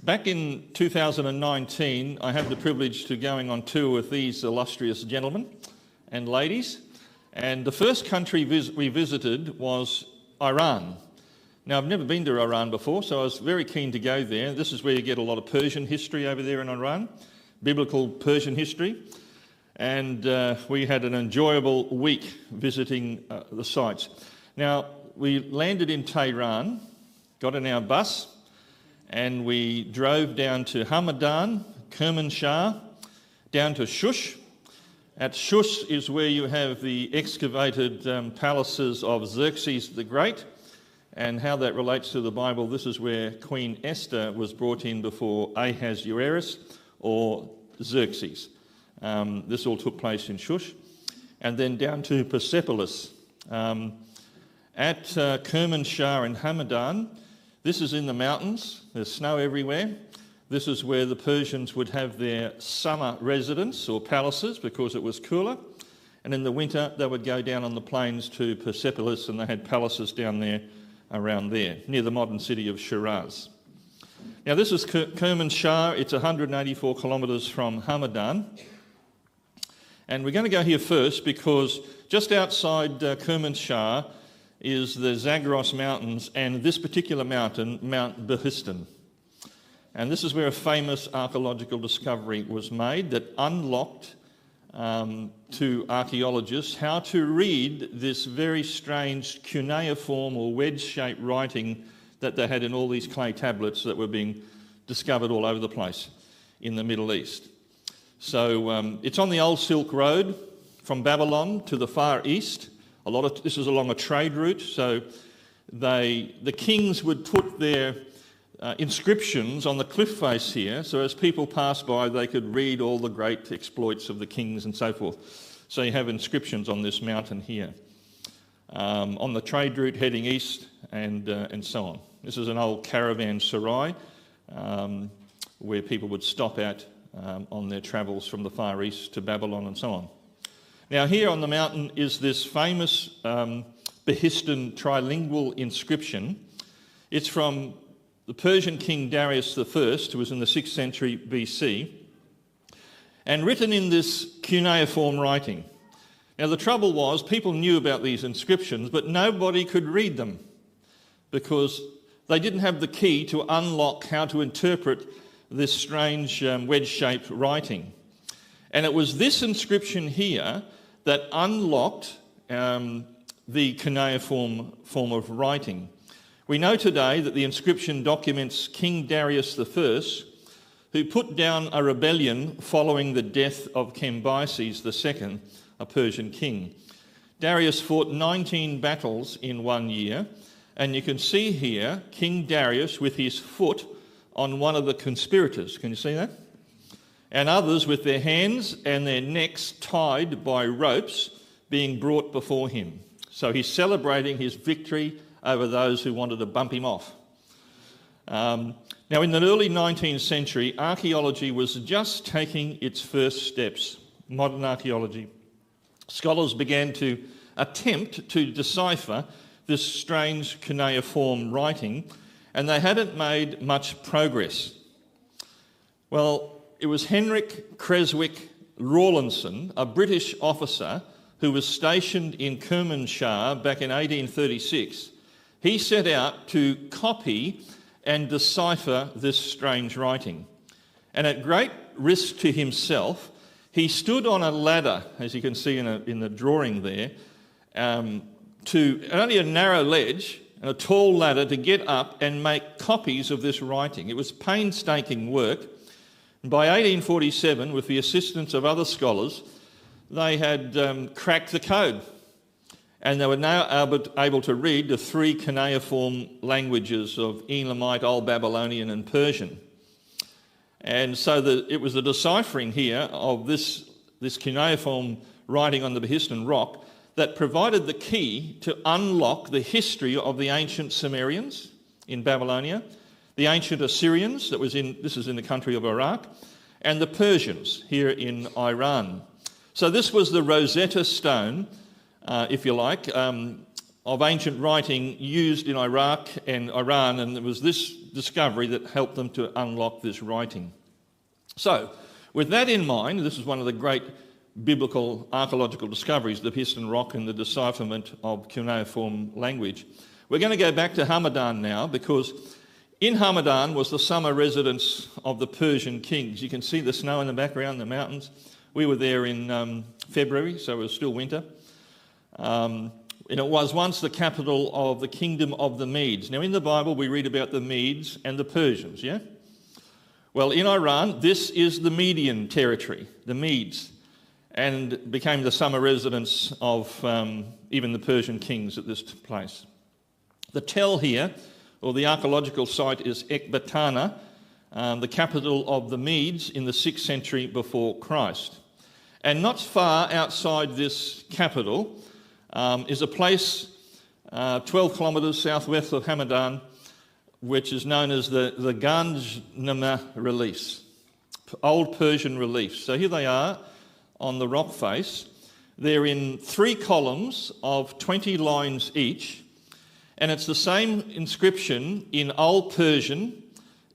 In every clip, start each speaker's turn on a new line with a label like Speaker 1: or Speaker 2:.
Speaker 1: Back in 2019, I had the privilege to going on tour with these illustrious gentlemen and ladies, and the first country we visited was Iran. Now, I've never been to Iran before, so I was very keen to go there. This is where you get a lot of Persian history over there in Iran, biblical Persian history, and we had an enjoyable week visiting the sites. Now, we landed in Tehran, got in our bus, and we drove down to Hamadan, Kermanshah, down to Shush. At Shush is where you have the excavated palaces of Xerxes the Great, and how that relates to the Bible. This is where Queen Esther was brought in before Ahasuerus or Xerxes. This all took place in Shush. And then down to Persepolis. At Kermanshah and Hamadan, this is in the mountains. There's snow everywhere. This is where the Persians would have their summer residence or palaces because it was cooler. And in the winter, they would go down on the plains to Persepolis, and they had palaces down there, around there, near the modern city of Shiraz. Now, this is Kermanshah. It's 184 kilometres from Hamadan. And we're going to go here first because just outside Kermanshah is the Zagros Mountains, and this particular mountain, Mount Behistun. And this is where a famous archaeological discovery was made that unlocked to archaeologists how to read this very strange cuneiform or wedge-shaped writing that they had in all these clay tablets that were being discovered all over the place in the Middle East. So it's on the old Silk Road from Babylon to the Far East. This is along a trade route, so the kings would put their inscriptions on the cliff face here, so as people passed by, they could read all the great exploits of the kings and so forth. So you have inscriptions on this mountain here, on the trade route heading east and so on. This is an old caravan sarai where people would stop at on their travels from the Far East to Babylon and so on. Now, here on the mountain is this famous Behistun trilingual inscription. It's from the Persian king Darius I, who was in the 6th century BC, and written in this cuneiform writing. Now, the trouble was people knew about these inscriptions, but nobody could read them because they didn't have the key to unlock how to interpret this strange wedge-shaped writing. And it was this inscription here that unlocked the cuneiform form of writing. We know today that the inscription documents King Darius I, who put down a rebellion following the death of Cambyses II, a Persian king. Darius fought 19 battles in 1 year, and you can see here King Darius with his foot on one of the conspirators. Can you see that? And others with their hands and their necks tied by ropes being brought before him. So he's celebrating his victory over those who wanted to bump him off. Now, in the early 19th century, archaeology was just taking its first steps, modern archaeology. Scholars began to attempt to decipher this strange cuneiform writing, and they hadn't made much progress. Well, it was Henrik Creswick Rawlinson, a British officer who was stationed in Kermanshah back in 1836. He set out to copy and decipher this strange writing. And at great risk to himself, he stood on a ladder, as you can see in the drawing there, to only a narrow ledge and a tall ladder to get up and make copies of this writing. It was painstaking work. By 1847, with the assistance of other scholars, they had cracked the code, and they were now able to read the 3 cuneiform languages of Elamite, Old Babylonian and Persian. And so it was the deciphering here of this cuneiform writing on the Behistun rock that provided the key to unlock the history of the ancient Sumerians in Babylonia, the ancient Assyrians, this is in the country of Iraq, and the Persians here in Iran. So this was the Rosetta Stone, if you like, of ancient writing used in Iraq and Iran, and it was this discovery that helped them to unlock this writing. So, with that in mind, this is one of the great biblical archaeological discoveries, the Piston Rock and the decipherment of cuneiform language. We're going to go back to Hamadan now, because in Hamadan was the summer residence of the Persian kings. You can see the snow in the background, the mountains. We were there in February, so it was still winter. And it was once the capital of the kingdom of the Medes. Now, in the Bible, we read about the Medes and the Persians, yeah? Well, in Iran, this is the Median territory, the Medes, and became the summer residence of even the Persian kings at this place. The tell here, or the archaeological site, is Ecbatana, the capital of the Medes in the 6th century before Christ. And not far outside this capital is a place 12 kilometres southwest of Hamadan, which is known as the Ganjnama reliefs, old Persian reliefs. So here they are on the rock face. They're in 3 columns of 20 lines each, and it's the same inscription in Old Persian,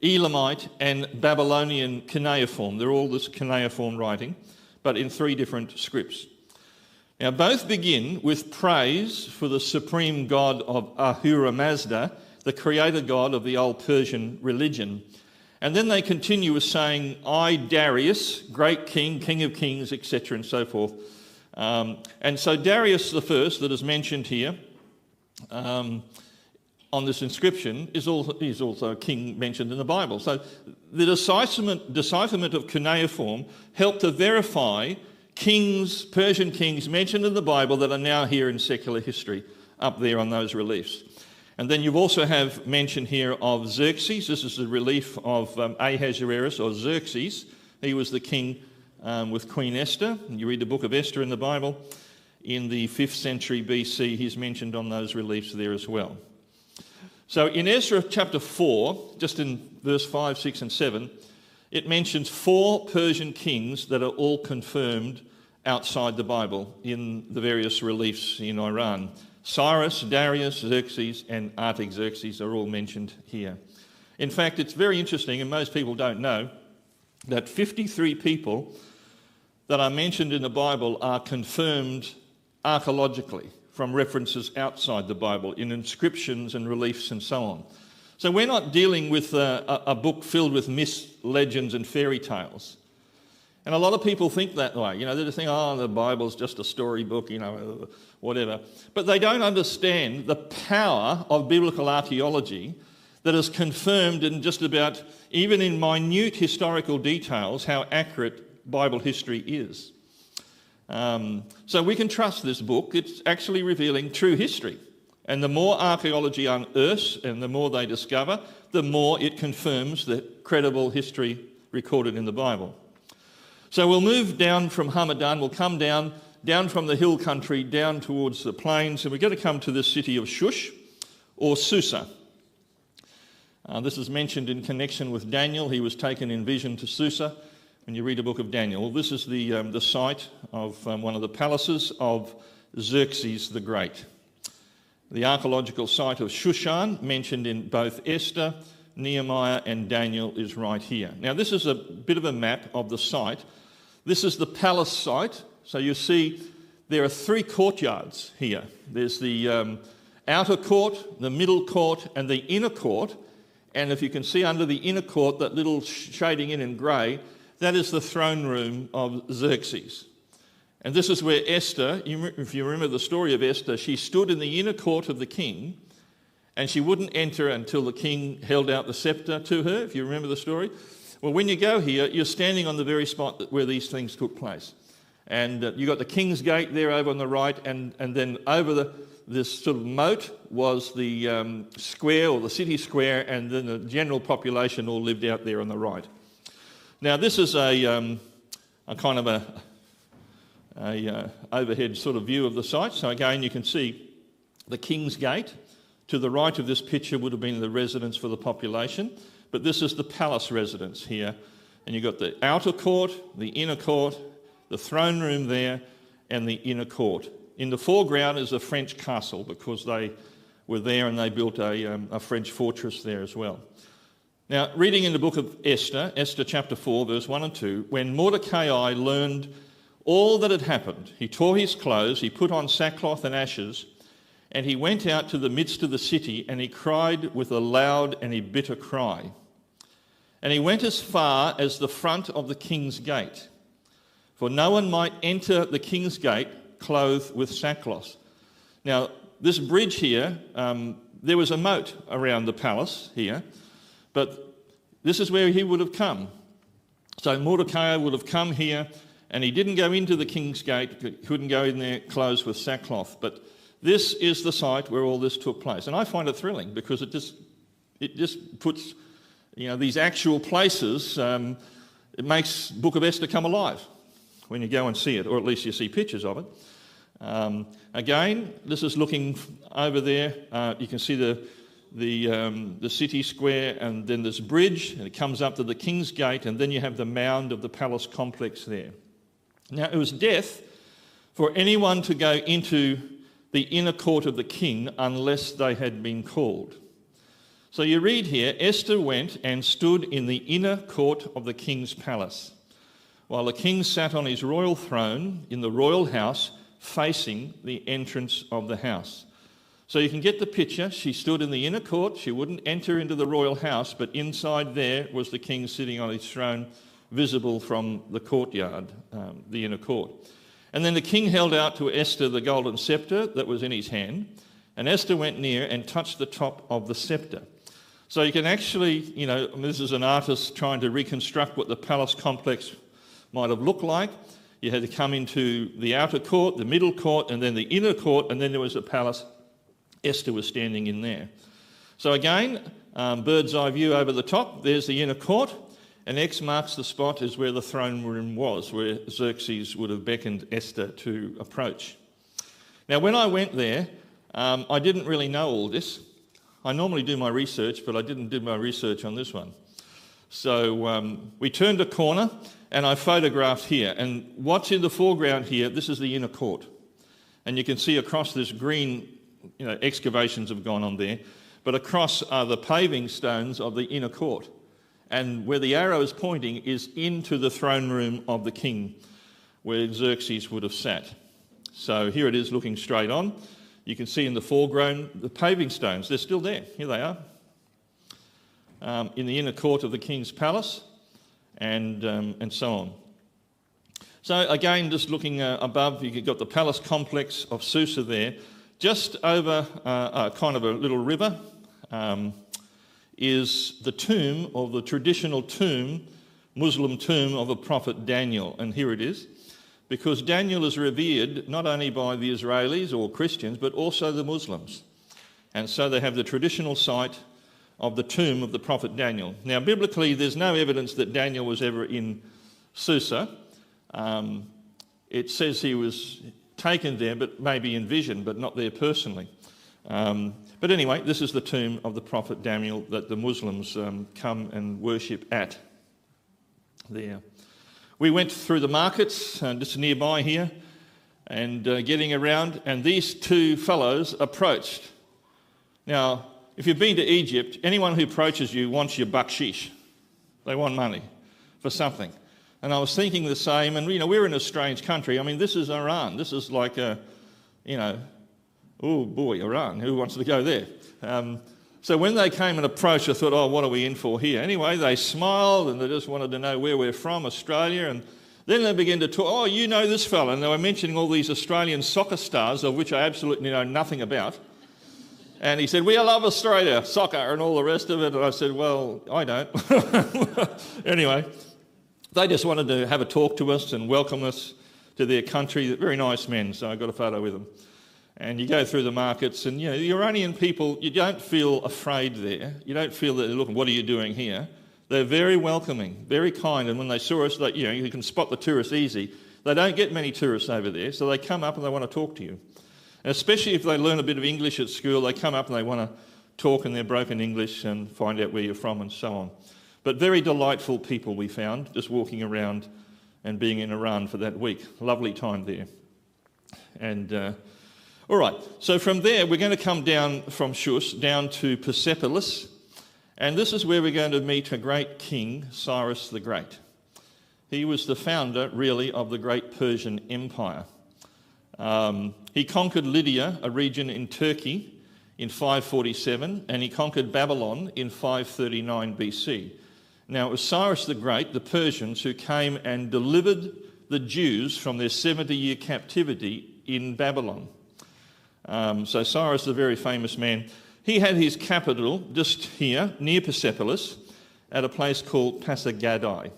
Speaker 1: Elamite and Babylonian cuneiform. They're all this cuneiform writing, but in 3 different scripts. Now, both begin with praise for the supreme god of Ahura Mazda, the creator god of the old Persian religion. And then they continue with saying, I, Darius, great king, king of kings, etc., and so forth. And so Darius the first, that is mentioned here on this inscription, is also a king mentioned in the Bible. So the decipherment of cuneiform helped to verify kings, Persian kings mentioned in the Bible that are now here in secular history, up there on those reliefs. And then you also have mention here of Xerxes. This is the relief of Ahasuerus, or Xerxes. He was the king with Queen Esther. And you read the book of Esther in the Bible. In the 5th century BC, he's mentioned on those reliefs there as well. So in Ezra chapter 4, just in verse 5, 6 and 7, it mentions 4 Persian kings that are all confirmed outside the Bible in the various reliefs in Iran. Cyrus, Darius, Xerxes and Artaxerxes are all mentioned here. In fact, it's very interesting, and most people don't know, that 53 people that are mentioned in the Bible are confirmed archaeologically from references outside the Bible in inscriptions and reliefs and so on. So we're not dealing with a book filled with myths, legends and fairy tales. And a lot of people think that way. You know, they just think, oh, the Bible's just a storybook, you know, whatever. But they don't understand the power of biblical archaeology that is confirmed in just about, even in minute historical details, how accurate Bible history is. So we can trust this book. It's actually revealing true history. And the more archaeology unearths and the more they discover, the more it confirms the credible history recorded in the Bible. So we'll move down from Hamadan, we'll come down from the hill country, down towards the plains, and we're going to come to this city of Shush, or Susa. This is mentioned in connection with Daniel. He was taken in vision to Susa when you read the book of Daniel. This is the site of one of the palaces of Xerxes the Great. The archaeological site of Shushan, mentioned in both Esther, Nehemiah and Daniel, is right here. Now, this is a bit of a map of the site. This is the palace site. So you see there are 3 courtyards here. There's the outer court, the middle court and the inner court. And if you can see under the inner court, that little shading in grey, that is the throne room of Xerxes. And this is where Esther, if you remember the story of Esther, she stood in the inner court of the king and she wouldn't enter until the king held out the scepter to her, if you remember the story. Well, when you go here, you're standing on the very spot where these things took place. And you've got the King's Gate there over on the right, and then over this sort of moat was the square, or the city square, and then the general population all lived out there on the right. Now, this is a kind of a overhead sort of view of the site. So again, you can see the King's Gate. To the right of this picture would have been the residence for the population, but this is the palace residence here. And you've got the outer court, the inner court, the throne room there, and the inner court. In the foreground is a French castle because they were there and they built a French fortress there as well. Now, reading in the book of Esther, Esther chapter 4, verse 1 and 2, when Mordecai learned all that had happened, he tore his clothes, he put on sackcloth and ashes, and he went out to the midst of the city, and he cried with a loud and a bitter cry. And he went as far as the front of the king's gate, for no one might enter the king's gate clothed with sackcloth. Now, this bridge here, there was a moat around the palace here, but this is where he would have come. So Mordecai would have come here, and he didn't go into the king's gate, couldn't go in there clothed with sackcloth. But this is the site where all this took place. And I find it thrilling because it just puts, these actual places, it makes Book of Esther come alive when you go and see it, or at least you see pictures of it. Again, this is looking over there. You can see the city square, and then this bridge, and it comes up to the King's Gate, and then you have the mound of the palace complex there. Now, it was death for anyone to go into the inner court of the king unless they had been called. So you read here, Esther went and stood in the inner court of the king's palace, while the king sat on his royal throne in the royal house facing the entrance of the house. So you can get the picture. She stood in the inner court. She wouldn't enter into the royal house, but inside there was the king sitting on his throne, visible from the courtyard, the inner court. And then the king held out to Esther the golden scepter that was in his hand, and Esther went near and touched the top of the scepter. So you can actually, this is an artist trying to reconstruct what the palace complex might have looked like. You had to come into the outer court, the middle court, and then the inner court, and then there was a palace. Esther was standing in there. So again, bird's eye view over the top. There's the inner court, and X marks the spot as where the throne room was, where Xerxes would have beckoned Esther to approach. Now, when I went there, I didn't really know all this. I normally do my research, but I didn't do my research on this one. So we turned a corner, and I photographed here. And what's in the foreground here, this is the inner court. And you can see across this green, excavations have gone on there, but across are the paving stones of the inner court. And where the arrow is pointing is into the throne room of the king, where Xerxes would have sat. So here it is looking straight on. You can see in the foreground the paving stones. They're still there. Here they are. In the inner court of the king's palace, and so on. So again, just looking above, you've got the palace complex of Susa there. Just over kind of a little river is the tomb, or the traditional tomb, Muslim tomb of the prophet Daniel. And here it is. Because Daniel is revered not only by the Israelis or Christians, but also the Muslims. And so they have the traditional site of the tomb of the prophet Daniel. Now, biblically, there's no evidence that Daniel was ever in Susa. It says he was taken there, but maybe in vision, but not there personally. But anyway, this is the tomb of the prophet Daniel that the Muslims come and worship at there. We went through the markets just nearby here and getting around, and these two fellows approached. Now, if you've been to Egypt, anyone who approaches you wants your bakshish. They want money for something. And I was thinking the same, and we're in a strange country. I mean, this is Iran. This is like oh boy, Iran, who wants to go there? So when they came and approached, I thought, what are we in for here? Anyway, they smiled and they just wanted to know where we're from, Australia. And then they began to talk, you know this fella. And they were mentioning all these Australian soccer stars, of which I absolutely know nothing about. And he said, we love Australia, soccer and all the rest of it. And I said, well, I don't. Anyway, they just wanted to have a talk to us and welcome us to their country. Very nice men, so I got a photo with them. And you go through the markets, and the Iranian people, you don't feel afraid there. You don't feel that they're looking, what are you doing here? They're very welcoming, very kind, and when they saw us, you can spot the tourists easy. They don't get many tourists over there, so they come up and they want to talk to you. And especially if they learn a bit of English at school, they come up and they want to talk in their broken English and find out where you're from and so on. But very delightful people we found, just walking around and being in Iran for that week. Lovely time there. And all right, so from there we're going to come down from Shus down to Persepolis, and this is where we're going to meet a great king, Cyrus the Great. He was the founder, really, of the great Persian Empire. He conquered Lydia, a region in Turkey, in 547, and he conquered Babylon in 539 BC. Now, it was Cyrus the Great, the Persians, who came and delivered the Jews from their 70-year captivity in Babylon. So Cyrus, the very famous man, he had his capital just here, near Persepolis, at a place called Pasargadae,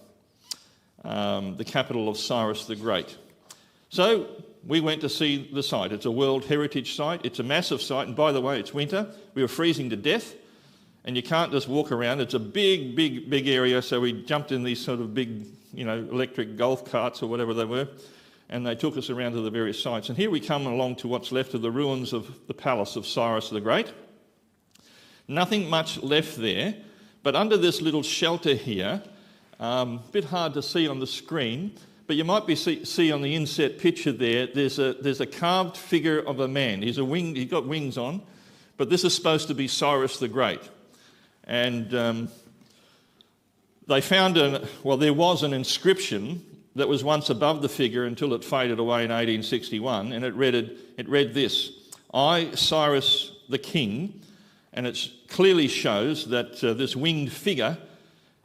Speaker 1: the capital of Cyrus the Great. So we went to see the site. It's a World Heritage Site. It's a massive site, and by the way, it's winter. We were freezing to death, and you can't just walk around. It's a big, big, big area, so we jumped in these sort of big, electric golf carts or whatever they were, and they took us around to the various sites. And here we come along to what's left of the ruins of the palace of Cyrus the Great. Nothing much left there, but under this little shelter here, a bit hard to see on the screen, but you might see on the inset picture there's a carved figure of a man. He's got wings on, but this is supposed to be Cyrus the Great. And they found there was an inscription that was once above the figure until it faded away in 1861, and it read this: "I, Cyrus the King," and it clearly shows that this winged figure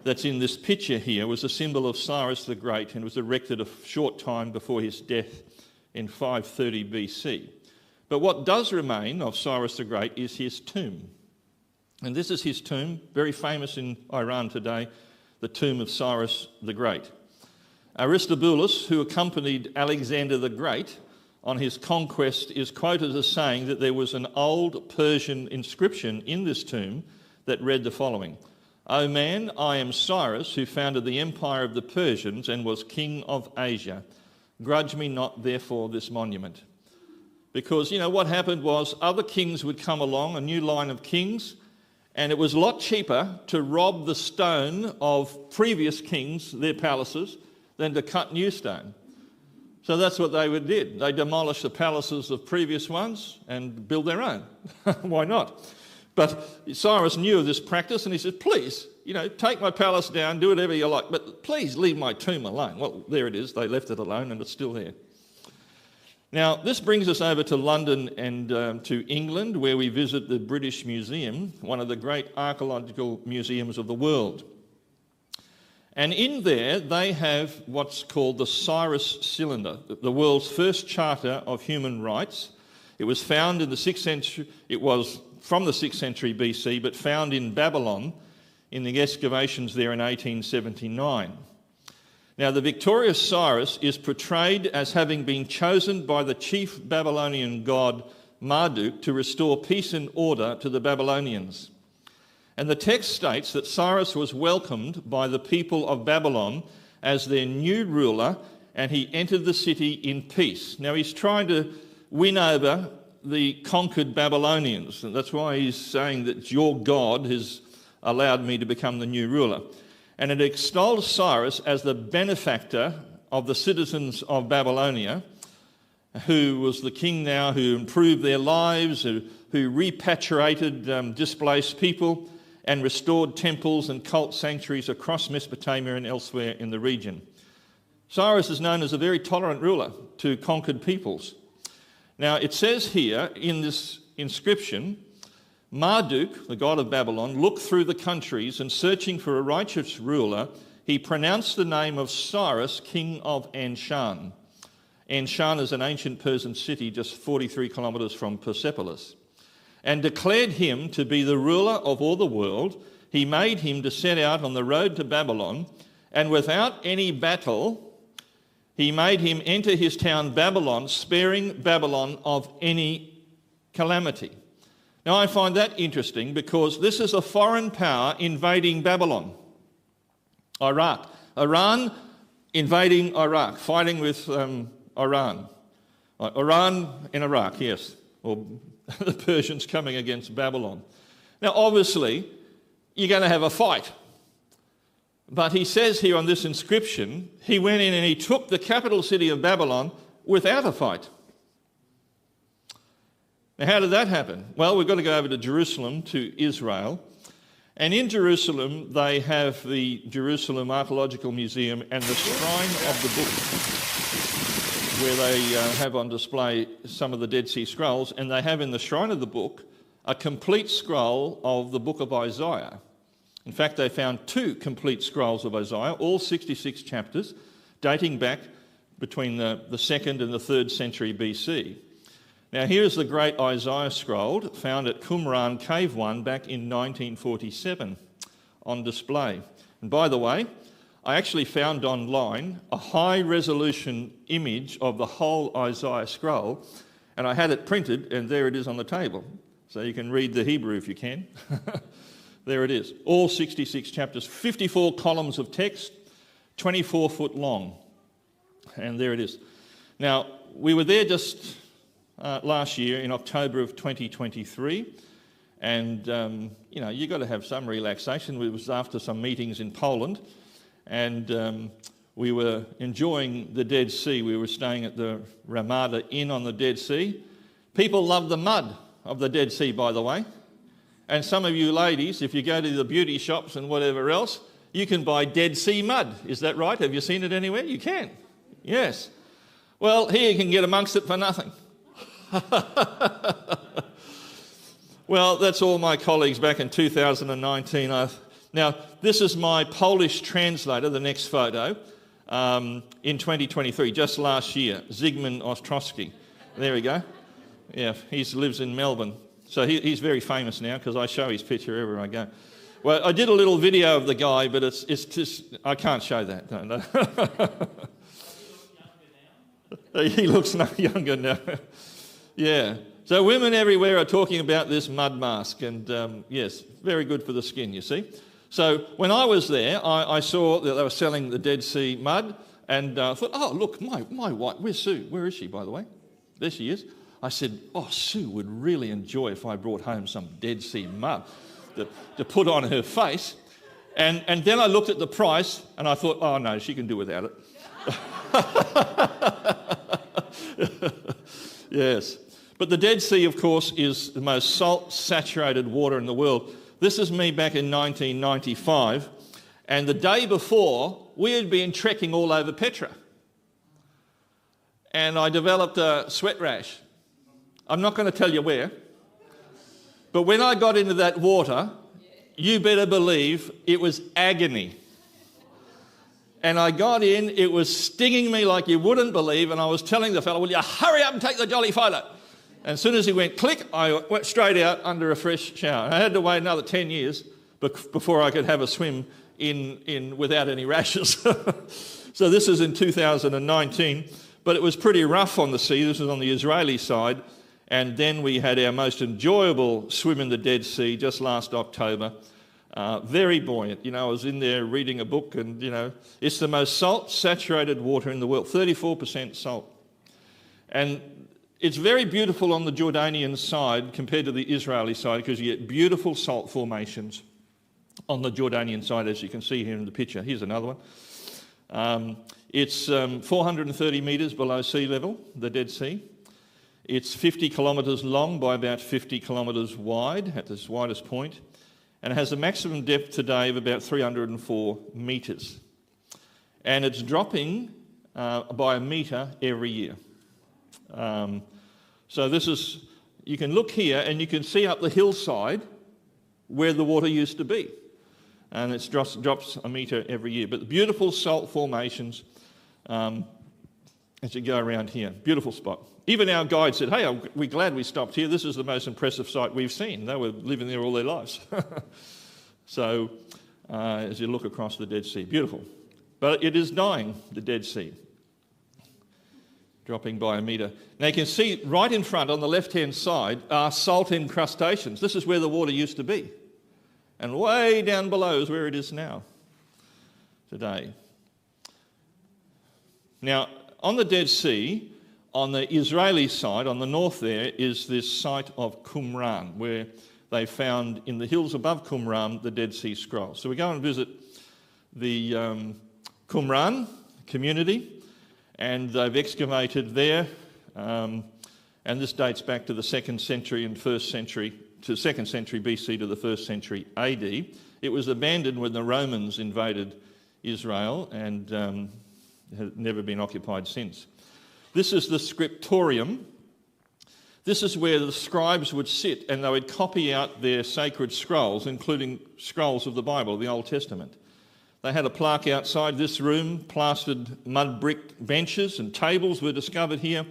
Speaker 1: that's in this picture here was a symbol of Cyrus the Great, and was erected a short time before his death in 530 BC. But what does remain of Cyrus the Great is his tomb. And this is his tomb, very famous in Iran today, the tomb of Cyrus the Great. Aristobulus, who accompanied Alexander the Great on his conquest, is quoted as saying that there was an old Persian inscription in this tomb that read the following: "O man, I am Cyrus, who founded the empire of the Persians and was king of Asia. Grudge me not, therefore, this monument." Because, what happened was other kings would come along, a new line of kings, and it was a lot cheaper to rob the stone of previous kings, their palaces, than to cut new stone. So that's what they did. They demolished the palaces of previous ones and built their own. Why not? But Cyrus knew of this practice, and he said, "Please, take my palace down, do whatever you like, but please leave my tomb alone." Well, there it is. They left it alone, and it's still there. Now, this brings us over to London and to England, where we visit the British Museum, one of the great archaeological museums of the world. And in there, they have what's called the Cyrus Cylinder, the world's first charter of human rights. It was found in the 6th century. It was from the 6th century BC, but found in Babylon in the excavations there in 1879. Now, the victorious Cyrus is portrayed as having been chosen by the chief Babylonian god Marduk to restore peace and order to the Babylonians. And the text states that Cyrus was welcomed by the people of Babylon as their new ruler, and he entered the city in peace. Now, he's trying to win over the conquered Babylonians, and that's why he's saying that your God has allowed me to become the new ruler. And it extols Cyrus as the benefactor of the citizens of Babylonia, who was the king now who improved their lives, who repatriated displaced people, and restored temples and cult sanctuaries across Mesopotamia and elsewhere in the region. Cyrus is known as a very tolerant ruler to conquered peoples. Now, it says here in this inscription, Marduk, the god of Babylon, looked through the countries, and searching for a righteous ruler, he pronounced the name of Cyrus, king of Anshan. Anshan is an ancient Persian city just 43 kilometres from Persepolis, and declared him to be the ruler of all the world. He made him to set out on the road to Babylon, and without any battle, he made him enter his town Babylon, sparing Babylon of any calamity. Now, I find that interesting because this is a foreign power invading Babylon. Iran invading Iraq, fighting with Iran. Iran in Iraq, yes, or the Persians coming against Babylon. Now, obviously, you're going to have a fight. But he says here on this inscription, he went in and he took the capital city of Babylon without a fight. Now, how did that happen? Well, we've got to go over to Jerusalem, to Israel. And in Jerusalem, they have the Jerusalem Archaeological Museum and the Shrine of the Book, where they have on display some of the Dead Sea Scrolls. And they have in the Shrine of the Book a complete scroll of the book of Isaiah. In fact, they found 2 complete scrolls of Isaiah, all 66 chapters, dating back between the 2nd and the 3rd century BC. Now, here's the great Isaiah scroll found at Qumran Cave 1 back in 1947 on display. And by the way, I actually found online a high-resolution image of the whole Isaiah scroll, and I had it printed, and there it is on the table. So you can read the Hebrew if you can. There it is. All 66 chapters, 54 columns of text, 24 foot long. And there it is. Now, we were there just last year in October of 2023. And, you've got to have some relaxation. It was after some meetings in Poland. And we were enjoying the Dead Sea. We were staying at the Ramada Inn on the Dead Sea. People love the mud of the Dead Sea, by the way. And some of you ladies, if you go to the beauty shops and whatever else, you can buy Dead Sea mud. Is that right? Have you seen it anywhere? You can. Yes. Well, here you can get amongst it for nothing. Well, that's all my colleagues back in 2019. Now, this is my Polish translator, the next photo, in 2023, just last year, Zygmunt Ostrowski. There we go. Yeah, he lives in Melbourne. So he's very famous now because I show his picture everywhere I go. Well, I did a little video of the guy, but it's just, I can't show that. No. He looks no younger now. Yeah. So women everywhere are talking about this mud mask, and yes, very good for the skin, you see. So when I was there, I saw that they were selling the Dead Sea mud, and I thought, oh, look, my wife, where's Sue? Where is she, by the way? There she is. I said, oh, Sue would really enjoy if I brought home some Dead Sea mud to put on her face. And then I looked at the price, and I thought, oh, no, she can do without it. Yes. But the Dead Sea, of course, is the most salt-saturated water in the world. This is me back in 1995, and the day before, we had been trekking all over Petra. And I developed a sweat rash. I'm not going to tell you where, but when I got into that water, you better believe it was agony. And I got in, it was stinging me like you wouldn't believe, and I was telling the fellow, will you hurry up and take the jolly photo? And as soon as he went click, I went straight out under a fresh shower. And I had to wait another 10 years before I could have a swim in without any rashes. So this is in 2019, but it was pretty rough on the sea. This was on the Israeli side. And then we had our most enjoyable swim in the Dead Sea just last October. Very buoyant. I was in there reading a book, and, it's the most salt-saturated water in the world, 34% salt. And it's very beautiful on the Jordanian side compared to the Israeli side, because you get beautiful salt formations on the Jordanian side, as you can see here in the picture. Here's another one. It's 430 metres below sea level, the Dead Sea. It's 50 kilometres long by about 50 kilometres wide at its widest point, and it has a maximum depth today of about 304 metres. And it's dropping by a metre every year. So this is, you can look here and you can see up the hillside where the water used to be. And it drops a metre every year. But the beautiful salt formations as you go around here. Beautiful spot. Even our guide said, hey, we're glad we stopped here. This is the most impressive sight we've seen. They were living there all their lives. So as you look across the Dead Sea, beautiful. But it is dying, the Dead Sea, dropping by a metre. Now you can see right in front on the left-hand side are salt incrustations. This is where the water used to be. And way down below is where it is now, today. Now, on the Dead Sea, on the Israeli side, on the north there, is this site of Qumran, where they found in the hills above Qumran the Dead Sea Scrolls. So we go and visit the Qumran community, and they've excavated there and this dates back to the 2nd century and 1st century, to 2nd century BC to the 1st century AD. It was abandoned when the Romans invaded Israel and has never been occupied since. This is the scriptorium. This is where the scribes would sit and they would copy out their sacred scrolls, including scrolls of the Bible, the Old Testament. They had a plaque outside this room, plastered mud brick benches and tables were discovered here,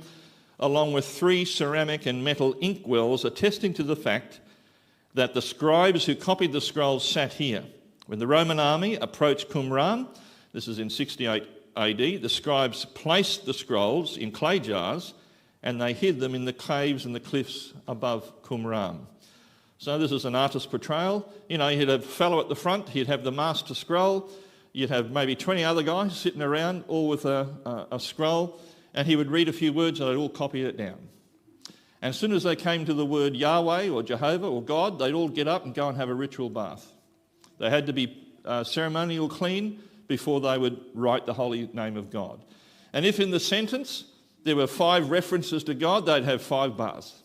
Speaker 1: along with 3 ceramic and metal inkwells attesting to the fact that the scribes who copied the scrolls sat here. When the Roman army approached Qumran, this is in 68 AD, the scribes placed the scrolls in clay jars and they hid them in the caves and the cliffs above Qumran. So this is an artist's portrayal. You know, you'd have a fellow at the front, he'd have the master scroll, you'd have maybe 20 other guys sitting around, all with a scroll, and he would read a few words and they'd all copy it down. And as soon as they came to the word Yahweh or Jehovah or God, they'd all get up and go and have a ritual bath. They had to be ceremonial clean before they would write the holy name of God. And if in the sentence there were 5 references to God, they'd have 5 baths.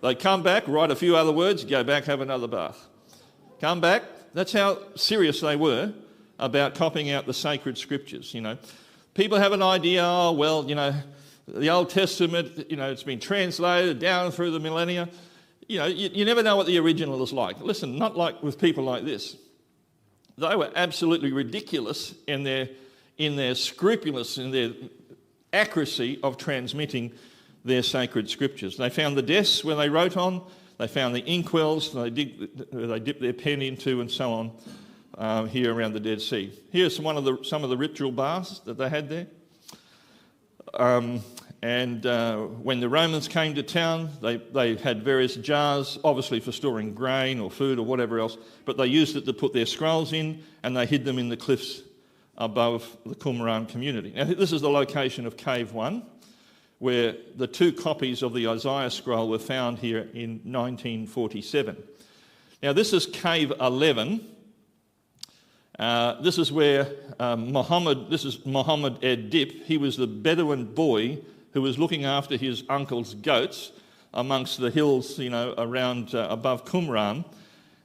Speaker 1: They'd come back, write a few other words, go back, have another bath. Come back. That's how serious they were about copying out the sacred scriptures, you know. People have an idea, oh, well, you know, the Old Testament, you know, it's been translated down through the millennia. You know, you never know what the original is like. Listen, not like with people like this. They were absolutely ridiculous in their scrupulous, in their accuracy of transmitting their sacred scriptures. They found the desks where they wrote on, they found the inkwells they dipped their pen into and so on here around the Dead Sea. Here's some of the ritual baths that they had there. When the Romans came to town, they had various jars, obviously for storing grain or food or whatever else, but they used it to put their scrolls in and they hid them in the cliffs above the Qumran community. Now, this is the location of Cave 1, where the 2 copies of the Isaiah scroll were found here in 1947. Now, this is Cave 11. This is where Muhammad Ed-Dip. He was the Bedouin boy who was looking after his uncle's goats amongst the hills, you know, around above Qumran.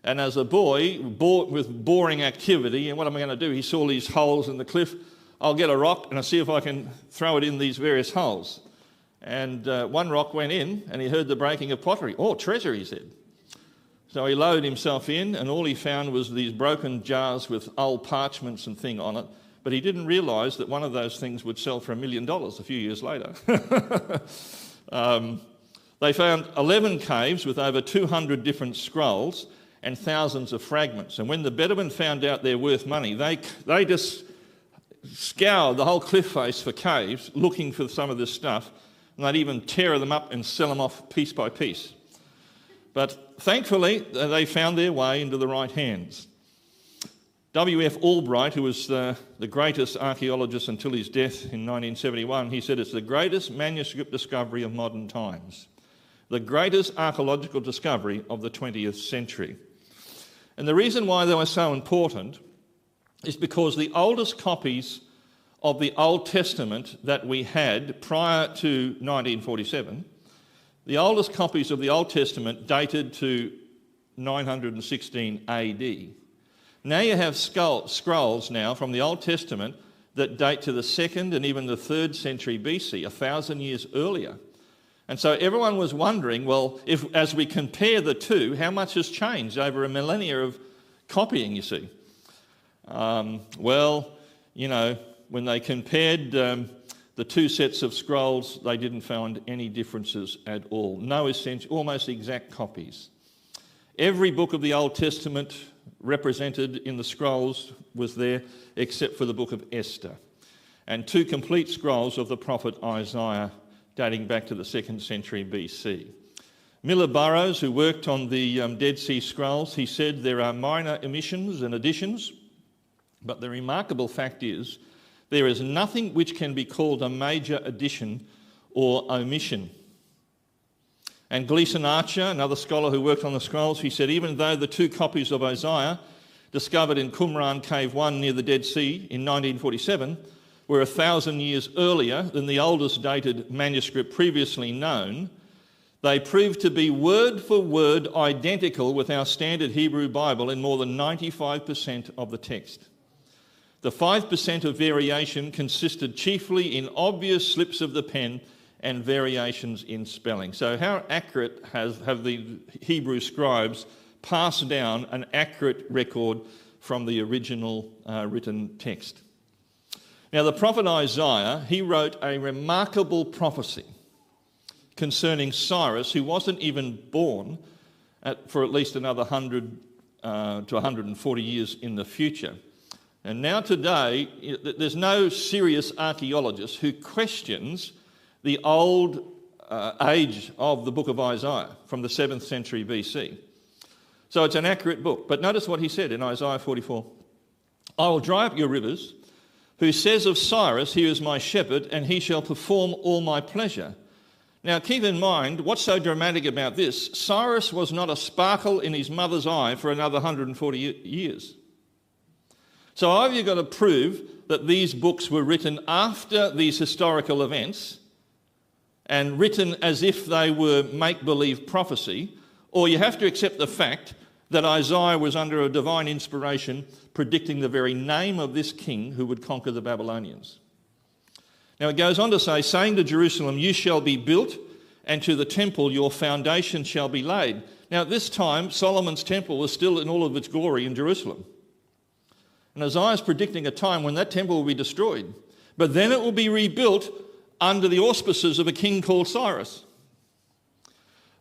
Speaker 1: And as a boy, with boring activity, and what am I going to do? He saw these holes in the cliff. I'll get a rock and I'll see if I can throw it in these various holes. And one rock went in and he heard the breaking of pottery. Oh, treasure, he said. So he lowered himself in and all he found was these broken jars with old parchments and thing on it. But he didn't realise that one of those things would sell for $1 million a few years later. They found 11 caves with over 200 different scrolls and thousands of fragments. And when the Bedouin found out they're worth money, they just scoured the whole cliff face for caves looking for some of this stuff, and they'd even tear them up and sell them off piece by piece. But thankfully, they found their way into the right hands. W.F. Albright, who was the greatest archaeologist until his death in 1971, he said it's the greatest manuscript discovery of modern times, the greatest archaeological discovery of the 20th century. And the reason why they were so important is because the oldest copies of the Old Testament that we had prior to 1947, the oldest copies of the Old Testament dated to 916 AD. Now you have scrolls now from the Old Testament that date to the 2nd and even the 3rd century BC, 1,000 years earlier. And so everyone was wondering, well, if as we compare the two, how much has changed over a millennia of copying, you see? Well, you know, when they compared the 2 sets of scrolls, they didn't find any differences at all. No essential, almost exact copies. Every book of the Old Testament represented in the scrolls was there, except for the book of Esther, and 2 complete scrolls of the prophet Isaiah, dating back to the 2nd century BC. Miller Burrows, who worked on the Dead Sea Scrolls, he said there are minor omissions and additions, but the remarkable fact is there is nothing which can be called a major addition or omission. And Gleason Archer, another scholar who worked on the scrolls, he said even though the 2 copies of Isaiah discovered in Qumran Cave 1 near the Dead Sea in 1947 were 1,000 years earlier than the oldest dated manuscript previously known, they proved to be word for word identical with our standard Hebrew Bible in more than 95% of the text. The 5% of variation consisted chiefly in obvious slips of the pen and variations in spelling. So how accurate have the Hebrew scribes passed down an accurate record from the original written text? Now, the prophet Isaiah, he wrote a remarkable prophecy concerning Cyrus, who wasn't even born for at least another 100 to 140 years in the future. And now today, there's no serious archaeologist who questions the old age of the book of Isaiah from the 7th century BC. So it's an accurate book. But notice what he said in Isaiah 44. I will dry up your rivers, who says of Cyrus, he is my shepherd, and he shall perform all my pleasure. Now keep in mind, what's so dramatic about this? Cyrus was not a sparkle in his mother's eye for another 140 years. So either you've got to prove that these books were written after these historical events and written as if they were make-believe prophecy, or you have to accept the fact that Isaiah was under a divine inspiration predicting the very name of this king who would conquer the Babylonians. Now it goes on to say, saying to Jerusalem, you shall be built, and to the temple your foundation shall be laid. Now at this time, Solomon's temple was still in all of its glory in Jerusalem. And Isaiah is predicting a time when that temple will be destroyed. But then it will be rebuilt under the auspices of a king called Cyrus.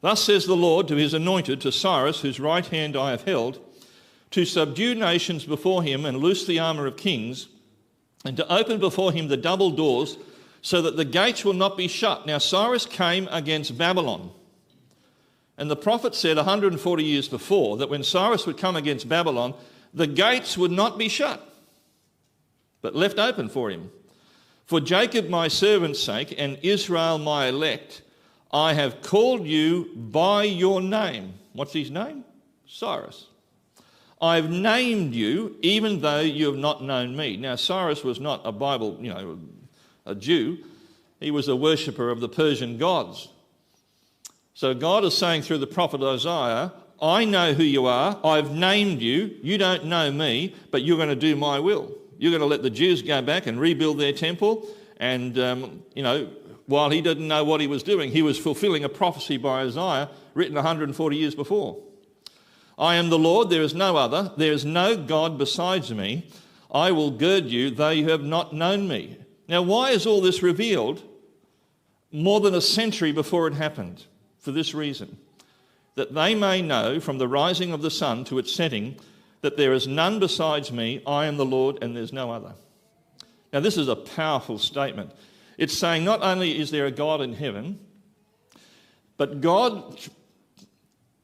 Speaker 1: Thus says the Lord to his anointed, to Cyrus, whose right hand I have held, to subdue nations before him and loose the armour of kings, and to open before him the double doors, so that the gates will not be shut. Now Cyrus came against Babylon. And the prophet said 140 years before that when Cyrus would come against Babylon, the gates would not be shut, but left open for him. For Jacob my servant's sake and Israel my elect, I have called you by your name. What's his name? Cyrus. I've named you even though you have not known me. Now Cyrus was not a Bible, a Jew. He was a worshipper of the Persian gods. So God is saying through the prophet Isaiah, I know who you are, I've named you, you don't know me, but you're going to do my will. You're going to let the Jews go back and rebuild their temple, and, while he didn't know what he was doing, he was fulfilling a prophecy by Isaiah written 140 years before. I am the Lord, there is no other, there is no God besides me. I will gird you, though you have not known me. Now, why is all this revealed more than a century before it happened? For this reason, that they may know from the rising of the sun to its setting that there is none besides me, I am the Lord, and there's no other. Now, this is a powerful statement. It's saying not only is there a God in heaven, but God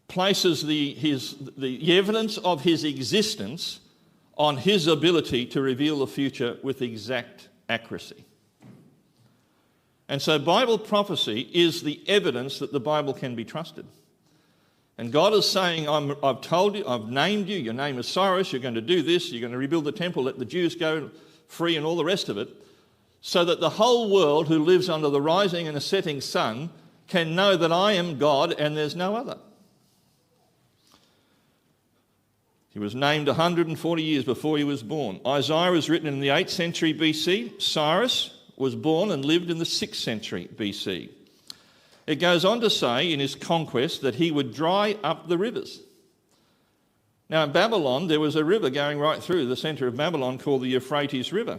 Speaker 1: places the evidence of his existence on his ability to reveal the future with exact accuracy. And so Bible prophecy is the evidence that the Bible can be trusted. And God is saying, I've told you, I've named you, your name is Cyrus, you're going to do this, you're going to rebuild the temple, let the Jews go free and all the rest of it, so that the whole world who lives under the rising and the setting sun can know that I am God and there's no other. He was named 140 years before he was born. Isaiah was written in the 8th century BC. Cyrus was born and lived in the 6th century BC. It goes on to say in his conquest that he would dry up the rivers. Now in Babylon, there was a river going right through the centre of Babylon called the Euphrates River.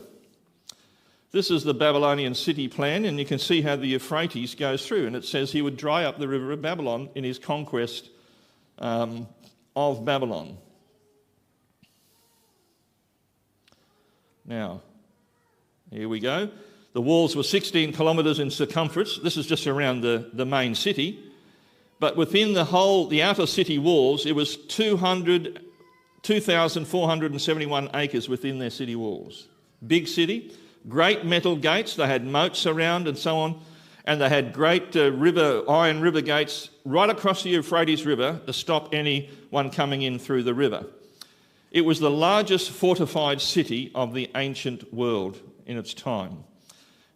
Speaker 1: This is the Babylonian city plan, and you can see how the Euphrates goes through. And it says he would dry up the river of Babylon in his conquest of Babylon. Now, here we go. The walls were 16 kilometres in circumference. This is just around the main city. But within the outer city walls, it was 2,471 acres within their city walls. Big city, great metal gates. They had moats around and so on. And they had great iron river gates right across the Euphrates River to stop anyone coming in through the river. It was the largest fortified city of the ancient world in its time.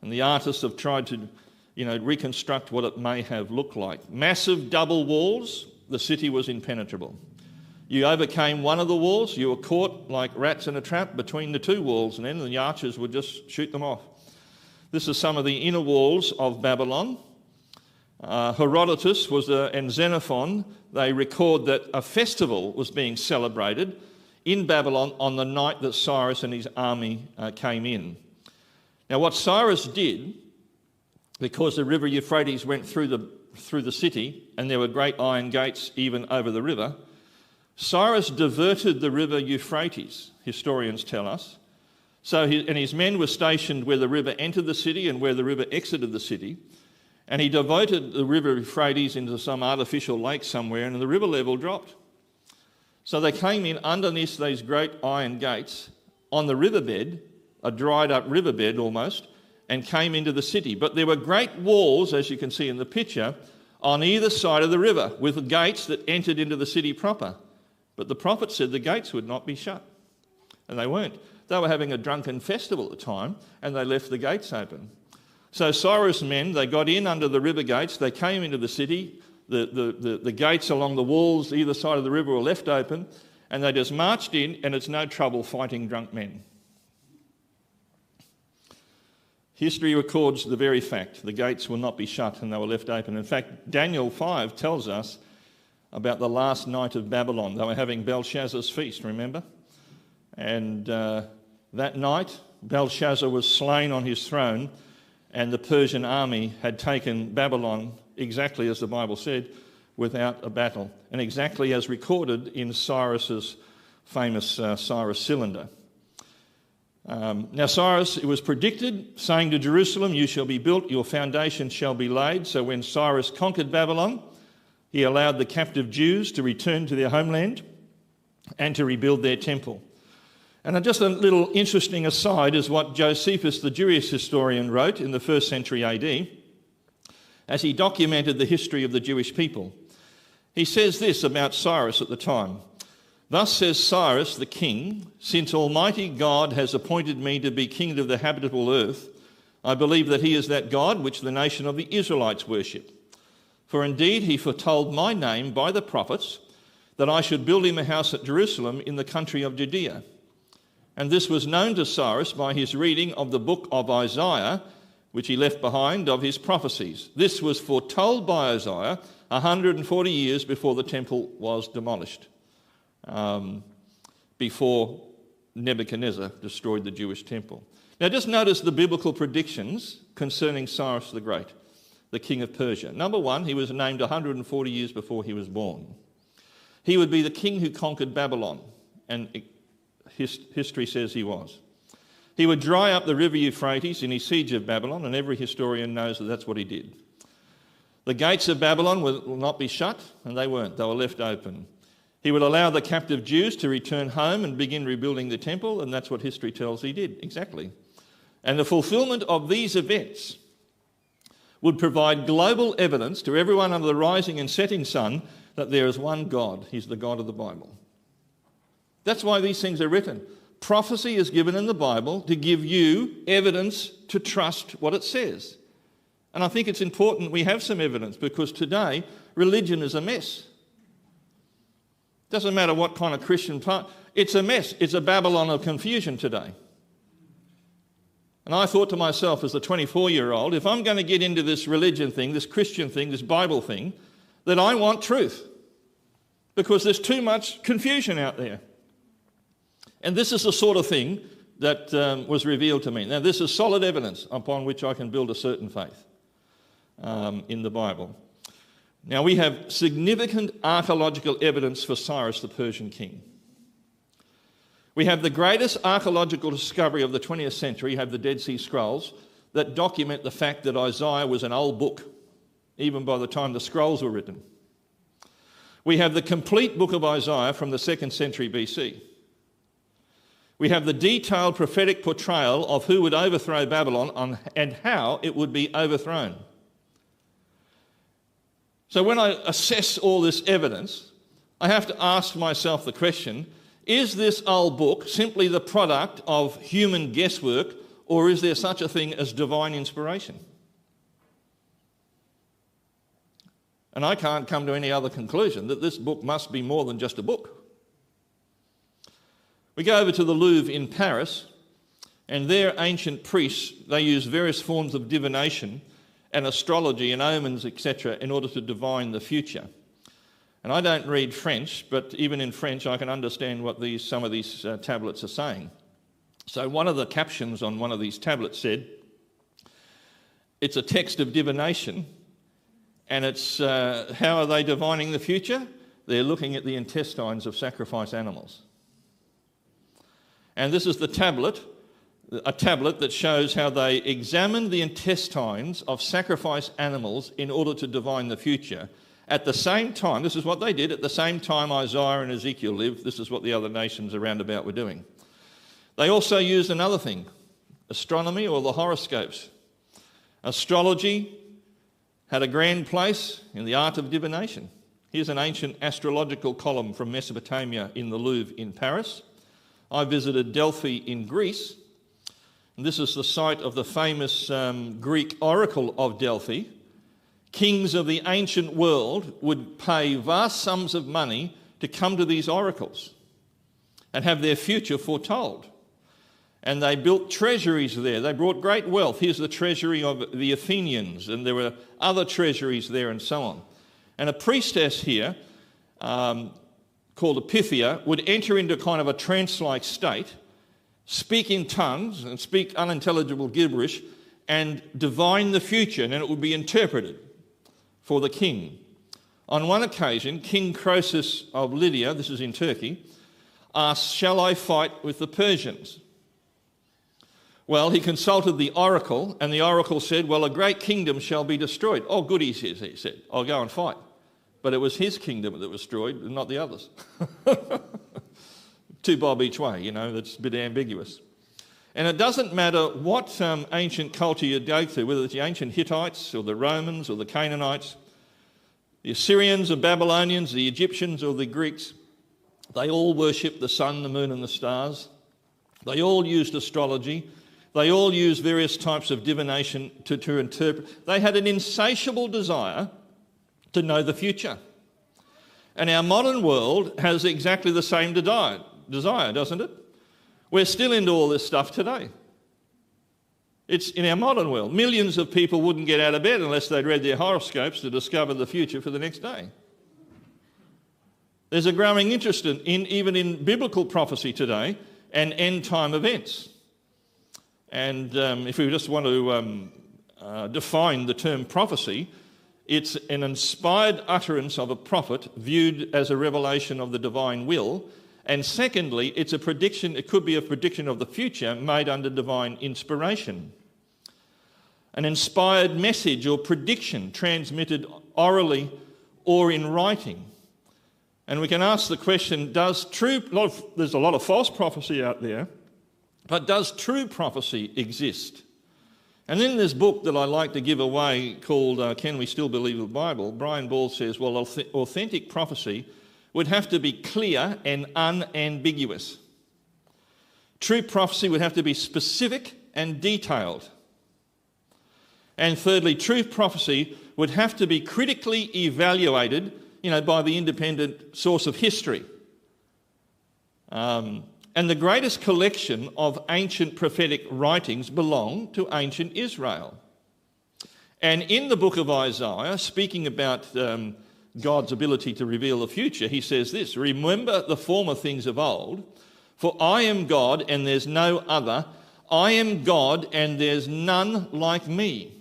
Speaker 1: And the artists have tried to, reconstruct what it may have looked like. Massive double walls, the city was impenetrable. You overcame one of the walls, you were caught like rats in a trap between the two walls, and then the archers would just shoot them off. This is some of the inner walls of Babylon. Herodotus and Xenophon, they record that a festival was being celebrated in Babylon on the night that Cyrus and his army came in. Now what Cyrus did, because the river Euphrates went through the city and there were great iron gates even over the river, Cyrus diverted the river Euphrates, historians tell us. And his men were stationed where the river entered the city and where the river exited the city. And he diverted the river Euphrates into some artificial lake somewhere, and the river level dropped. So they came in underneath these great iron gates on the riverbed, a dried up riverbed almost, and came into the city. But there were great walls, as you can see in the picture, on either side of the river with gates that entered into the city proper. But the prophet said the gates would not be shut. And they weren't. They were having a drunken festival at the time, and they left the gates open. So Cyrus' men, they got in under the river gates, they came into the city, the gates along the walls either side of the river were left open, and they just marched in, and it's no trouble fighting drunk men. History records the very fact. The gates will not be shut and they were left open. In fact, Daniel 5 tells us about the last night of Babylon. They were having Belshazzar's feast, remember? And that night, Belshazzar was slain on his throne, and the Persian army had taken Babylon, exactly as the Bible said, without a battle, and exactly as recorded in Cyrus's famous Cyrus cylinder. Now Cyrus, it was predicted, saying to Jerusalem, "You shall be built, your foundation shall be laid." So when Cyrus conquered Babylon, he allowed the captive Jews to return to their homeland and to rebuild their temple. And just a little interesting aside is what Josephus, the Jewish historian, wrote in the 1st century AD as he documented the history of the Jewish people. He says this about Cyrus at the time: "Thus says Cyrus the king, since Almighty God has appointed me to be king of the habitable earth, I believe that he is that God which the nation of the Israelites worship. For indeed he foretold my name by the prophets, that I should build him a house at Jerusalem in the country of Judea. And this was known to Cyrus by his reading of the book of Isaiah, which he left behind, of his prophecies. This was foretold by Isaiah 140 years before the temple was demolished, before Nebuchadnezzar destroyed the Jewish temple." Now just notice the biblical predictions concerning Cyrus the Great, the king of Persia. Number one, he was named 140 years before he was born. He would be the king who conquered Babylon, and history says he was. He would dry up the river Euphrates in his siege of Babylon, and every historian knows that that's what he did. The gates of Babylon will not be shut, and they weren't. They were left open. He would allow the captive Jews to return home and begin rebuilding the temple, and that's what history tells he did, exactly. And the fulfilment of these events would provide global evidence to everyone under the rising and setting sun that there is one God. He's the God of the Bible. That's why these things are written. Prophecy is given in the Bible to give you evidence to trust what it says. And I think it's important we have some evidence, because today religion is a mess. Doesn't matter what kind of Christian part, it's a mess. It's a Babylon of confusion today. And I thought to myself as a 24-year-old, if I'm going to get into this religion thing, this Christian thing, this Bible thing, then I want truth, because there's too much confusion out there. And this is the sort of thing that was revealed to me. Now, this is solid evidence upon which I can build a certain faith in the Bible. Now, we have significant archaeological evidence for Cyrus, the Persian king. We have the greatest archaeological discovery of the 20th century. You have the Dead Sea Scrolls that document the fact that Isaiah was an old book, even by the time the scrolls were written. We have the complete book of Isaiah from the 2nd century BC. We have the detailed prophetic portrayal of who would overthrow Babylon and how it would be overthrown. So when I assess all this evidence, I have to ask myself the question, is this old book simply the product of human guesswork, Or is there such a thing as divine inspiration? And I can't come to any other conclusion that this book must be more than just a book. We go over to the Louvre in Paris, and their ancient priests, they use various forms of divination and astrology and omens, etc., in order to divine the future. And I don't read French, but even in French I can understand what some of these tablets are saying. So one of the captions on one of these tablets said, it's a text of divination, and it's how are they divining the future? They're looking at the intestines of sacrifice animals. And this is the tablet, a tablet that shows how they examined the intestines of sacrifice animals in order to divine the future. At the same time, this is what they did, at the same time Isaiah and Ezekiel lived, this is what the other nations around about were doing. They also used another thing, astronomy or the horoscopes. Astrology had a grand place in the art of divination. Here's an ancient astrological column from Mesopotamia in the Louvre in Paris. I visited Delphi in Greece. And this is the site of the famous Greek oracle of Delphi. Kings of the ancient world would pay vast sums of money to come to these oracles and have their future foretold. And they built treasuries there. They brought great wealth. Here's the treasury of the Athenians, and there were other treasuries there and so on. And a priestess here, called a Pythia, would enter into kind of a trance-like state, speak in tongues and speak unintelligible gibberish, and divine the future, and it would be interpreted for the king. On one occasion, King Croesus of Lydia, this is in Turkey, asked, "Shall I fight with the Persians?" Well, he consulted the oracle, and the oracle said, "Well, a great kingdom shall be destroyed." "Oh, good," he said, "I'll go and fight." But it was his kingdom that was destroyed, and not the others. Two bob each way, that's a bit ambiguous. And it doesn't matter what ancient culture you go through, whether it's the ancient Hittites or the Romans or the Canaanites, the Assyrians or Babylonians, the Egyptians or the Greeks, they all worshipped the sun, the moon and the stars. They all used astrology. They all used various types of divination to interpret. They had an insatiable desire to know the future. And our modern world has exactly the same desire, doesn't it? We're still into all this stuff today. It's in our modern world. Millions of people wouldn't get out of bed unless they'd read their horoscopes to discover the future for the next day. There's a growing interest even in biblical prophecy today and end-time events. And if we just want to define the term prophecy, it's an inspired utterance of a prophet viewed as a revelation of the divine will. And secondly, it's a prediction, it could be a prediction of the future made under divine inspiration. An inspired message or prediction transmitted orally or in writing. And we can ask the question, there's a lot of false prophecy out there, but does true prophecy exist? And in this book that I like to give away called Can We Still Believe the Bible, Brian Ball says, well, authentic prophecy would have to be clear and unambiguous. True prophecy would have to be specific and detailed. And thirdly, true prophecy would have to be critically evaluated, by the independent source of history. And the greatest collection of ancient prophetic writings belong to ancient Israel. And in the book of Isaiah, speaking about God's ability to reveal the future, he says this, "Remember the former things of old, for I am God and there's no other. I am God and there's none like me."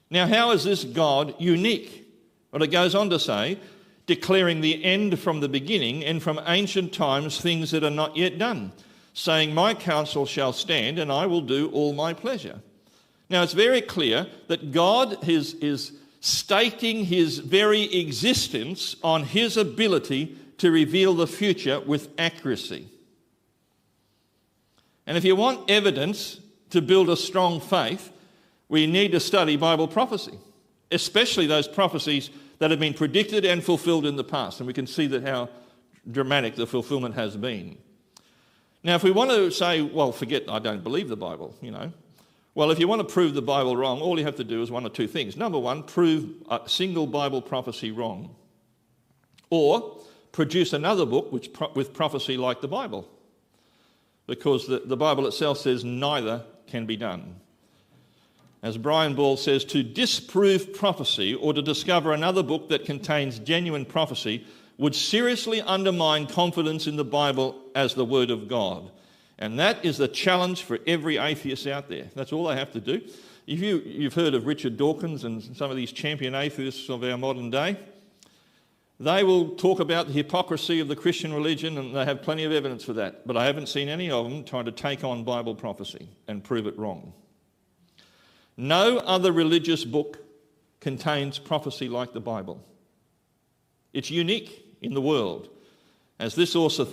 Speaker 1: Now, how is this God unique? Well, it goes on to say, declaring the end from the beginning and from ancient times things that are not yet done, saying, "My counsel shall stand and I will do all my pleasure." Now, it's very clear that God is stating his very existence on his ability to reveal the future with accuracy. And if you want evidence to build a strong faith, we need to study Bible prophecy, especially those prophecies that have been predicted and fulfilled in the past. And we can see that how dramatic the fulfillment has been. Now, if we want to say, well, forget, I don't believe the Bible, Well, if you want to prove the Bible wrong, all you have to do is one or two things. Number one, prove a single Bible prophecy wrong. Or produce another book with prophecy like the Bible. Because the Bible itself says neither can be done. As Brian Ball says, to disprove prophecy or to discover another book that contains genuine prophecy would seriously undermine confidence in the Bible as the Word of God. And that is the challenge for every atheist out there. That's all they have to do. If you've heard of Richard Dawkins and some of these champion atheists of our modern day, they will talk about the hypocrisy of the Christian religion, and they have plenty of evidence for that. But I haven't seen any of them trying to take on Bible prophecy and prove it wrong. No other religious book contains prophecy like the Bible. It's unique in the world. As this author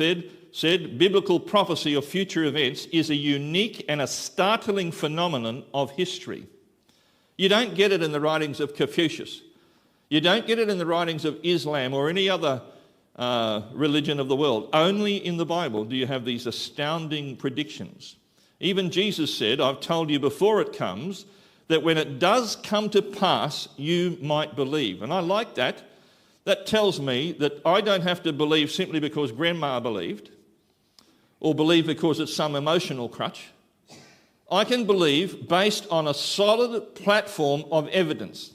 Speaker 1: said, biblical prophecy of future events is a unique and a startling phenomenon of history. You don't get it in the writings of Confucius. You don't get it in the writings of Islam or any other religion of the world. Only in the Bible do you have these astounding predictions. Even Jesus said, I've told you before it comes, that when it does come to pass, you might believe. And I like that. That tells me that I don't have to believe simply because Grandma believed, or believe because it's some emotional crutch. I can believe based on a solid platform of evidence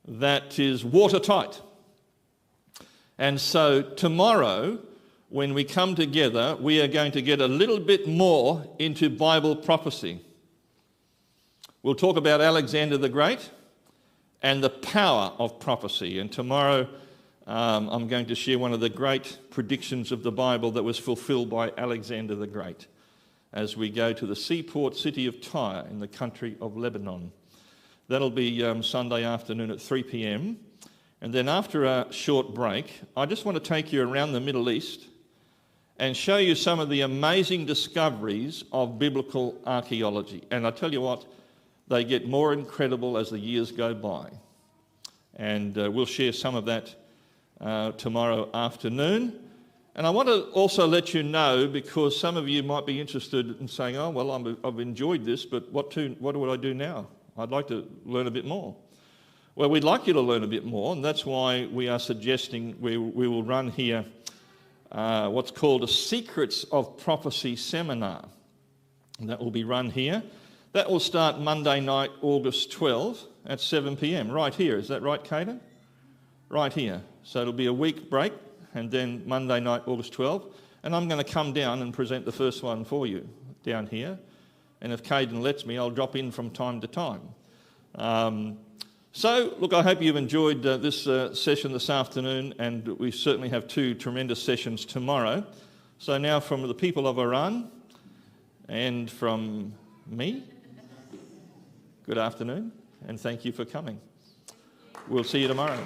Speaker 1: that is watertight. And so tomorrow, when we come together, we are going to get a little bit more into Bible prophecy. We'll talk about Alexander the Great and the power of prophecy. And tomorrow I'm going to share one of the great predictions of the Bible that was fulfilled by Alexander the Great as we go to the seaport city of Tyre in the country of Lebanon. That'll be Sunday afternoon at 3 p.m. And then after a short break, I just want to take you around the Middle East and show you some of the amazing discoveries of biblical archaeology. And I tell you what, they get more incredible as the years go by. And we'll share some of that tomorrow afternoon. And I want to also let you know, because some of you might be interested in saying, oh, well, I've enjoyed this, but what do I do now? I'd like to learn a bit more. Well, we'd like you to learn a bit more, and that's why we are suggesting we will run here what's called a Secrets of Prophecy seminar. And that will be run here. That will start Monday night, August 12 at 7 p.m, right here. Is that right, Caden? Right here. So it'll be a week break, and then Monday night, August 12. And I'm going to come down and present the first one for you down here. And if Caden lets me, I'll drop in from time to time. So, look, I hope you've enjoyed this session this afternoon, and we certainly have two tremendous sessions tomorrow. So now from the people of Iran and from me, good afternoon, and thank you for coming. We'll see you tomorrow.